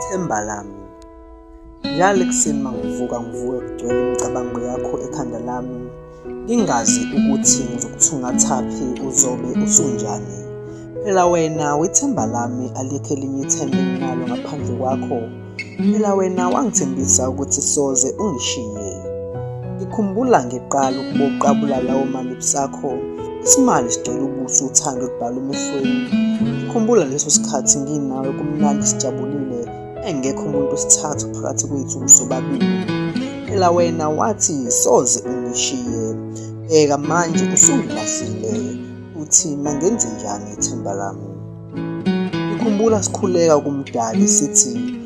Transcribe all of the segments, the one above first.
Themba lami, njalo ekuseni mangivuka ngivuke kugcwele imicabango yakho ekhanda lami, ngingazi ukuthi ngizokuthungathaphi uzobe usunjani. Phela wena wethemba lami, alikho elinye ithemba enginalo ngaphandle kwakho. Phela wena wangithembisa ukuthi soze ungishiye. Ngikhumbula ngeqala ukuba uqabula lawo malips akho, isimali sigcwele ubuso, uthando lubhalwe emehlweni. Ngikhumbula leso sikhathi nginawe kumnandi sijabulile, engekho umuntu wesithathu phakathi kwethu sobabili. Phela wena wathi soze ungishiye, bheka manje usungilahlile, uthi mangenze njani ithemba lami. Ngikhumbula sikhuleka kumdali sithi,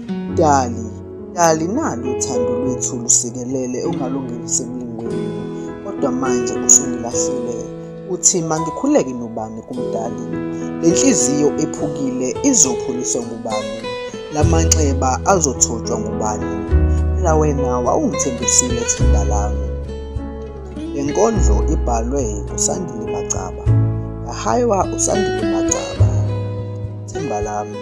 Dali nalo uthando lwethu lusikelele ungalungenise emlingweni, kodwa manje usungilahlile, uthi mangikhuleke nobani kumdali. Le nhliziyo ephukile izophuliswa ngubani? Lamanxeba azothotshwa ngubani? Phela wena wawungithembisile themba lami. Le nkondlo ibhalwe uSandile Macaba, yahaywa uSandile Macaba. Themba lami.